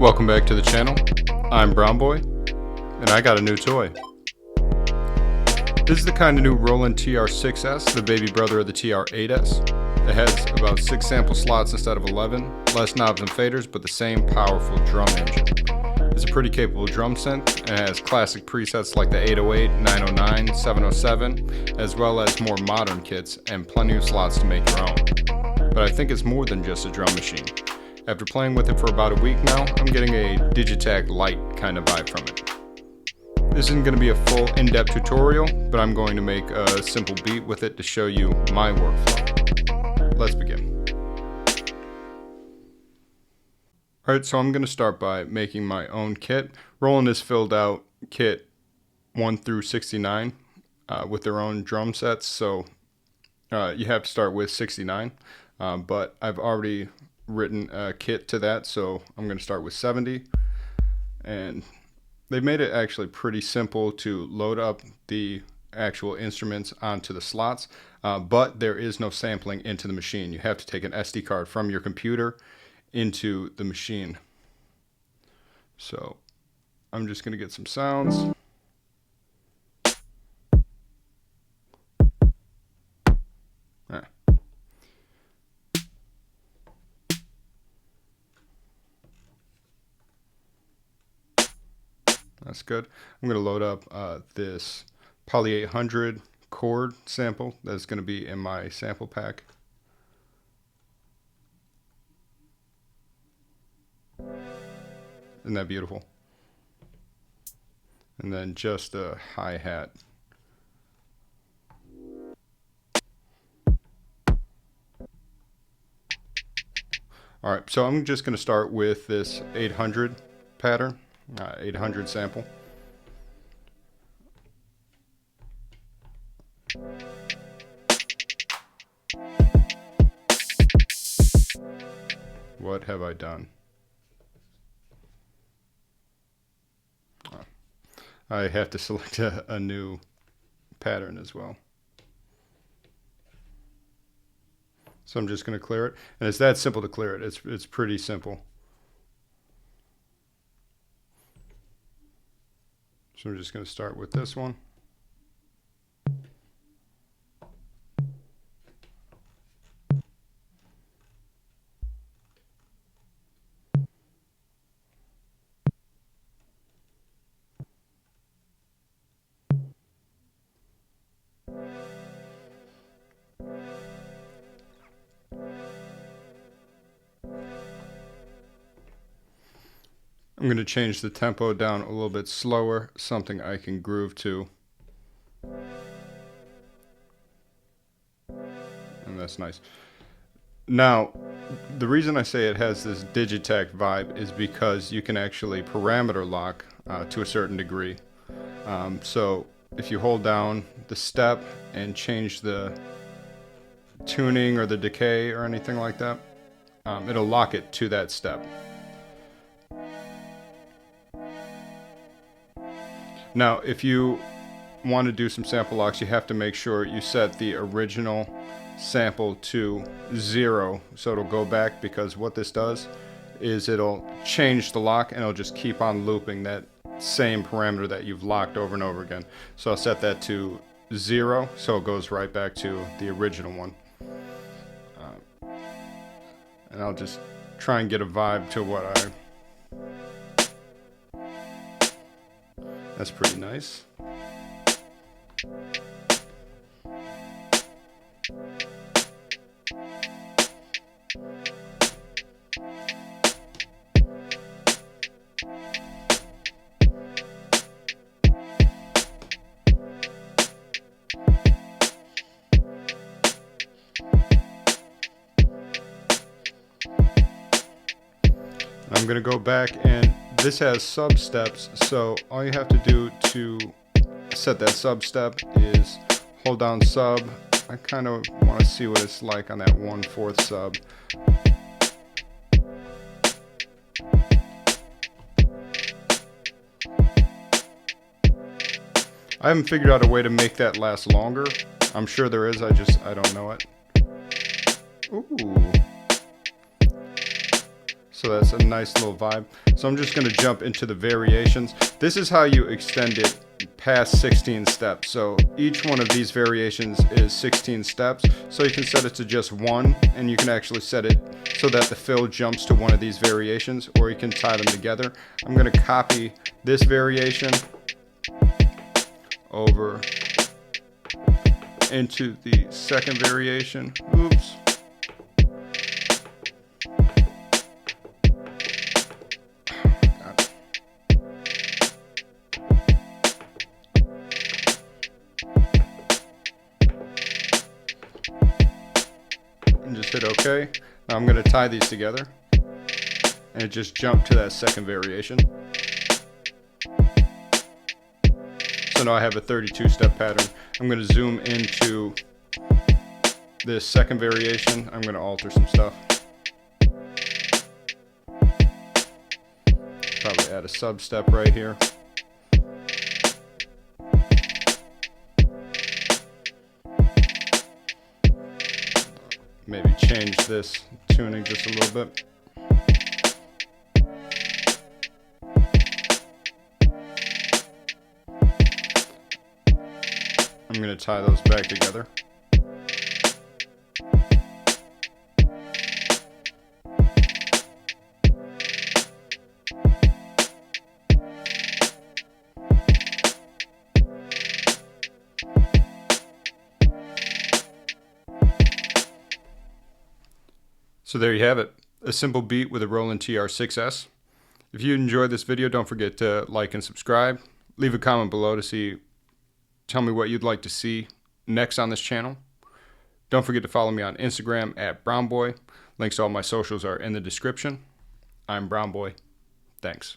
Welcome back to the channel. I'm Brown Boy, and I got a new toy. This is the kind of new Roland TR-6s, the baby brother of the TR-8s. It has about 6 sample slots instead of 11, less knobs and faders, but the same powerful drum engine. It's a pretty capable drum synth, and it has classic presets like the 808, 909, 707, as well as more modern kits and plenty of slots to make your own. But I think it's more than just a drum machine. After playing with it for about a week now, I'm getting a Digitag Lite kind of vibe from it. This isn't going to be a full in-depth tutorial, but I'm going to make a simple beat with it to show you my workflow. Let's begin. Alright, so I'm going to start by making my own kit. Roland has filled out kit 1 through 69 with their own drum sets, so you have to start with 69, but I've already written a kit to that, so I'm going to start with 70, and they've made it actually pretty simple to load up the actual instruments onto the slots, but there is no sampling into the machine. You have to take an SD card from your computer into the machine. So I'm just going to get some sounds. That's good. I'm going to load up this Poly 800 chord sample that's going to be in my sample pack. Isn't that beautiful? And then just a hi-hat. Alright, so I'm just going to start with this 800 pattern. 800 sample. What have I done? I have to select a new pattern as well. So I'm just going to clear it, and it's that simple to clear it. It's pretty simple. So I'm just going to start with this one. I'm going to change the tempo down a little bit slower, something I can groove to. And that's nice. Now, the reason I say it has this Digitag vibe is because you can actually parameter lock to a certain degree. So if you hold down the step and change the tuning or the decay or anything like that, it'll lock it to that step. Now, if you want to do some sample locks, you have to make sure you set the original sample to 0, so it'll go back, because what this does is it'll change the lock and it'll just keep on looping that same parameter that you've locked over and over again. So I'll set that to 0, so it goes right back to the original one. And I'll just try and get a vibe to what That's pretty nice. I'm going to go back, and this has sub steps, so all you have to do to set that sub step is hold down sub. I kind of want to see what it's like on that 1/4 sub. I haven't figured out a way to make that last longer. I'm sure there is, I don't know it. Ooh. So that's a nice little vibe. So I'm just going to jump into the variations. This is how you extend it past 16 steps. So each one of these variations is 16 steps. So you can set it to just one, and you can actually set it so that the fill jumps to one of these variations, or you can tie them together. I'm going to copy this variation over into the second variation. Oops. And just hit OK. Now I'm going to tie these together and just jump to that second variation. So now I have a 32-step pattern. I'm going to zoom into this second variation. I'm going to alter some stuff. Probably add a sub-step right here. Maybe change this tuning just a little bit. I'm going to tie those back together. So there you have it, a simple beat with a Roland TR-6s. If you enjoyed this video, don't forget to like and subscribe. Leave a comment below to tell me what you'd like to see next on this channel. Don't forget to follow me on Instagram @BrownBoy. Links to all my socials are in the description. I'm Brown Boy. Thanks.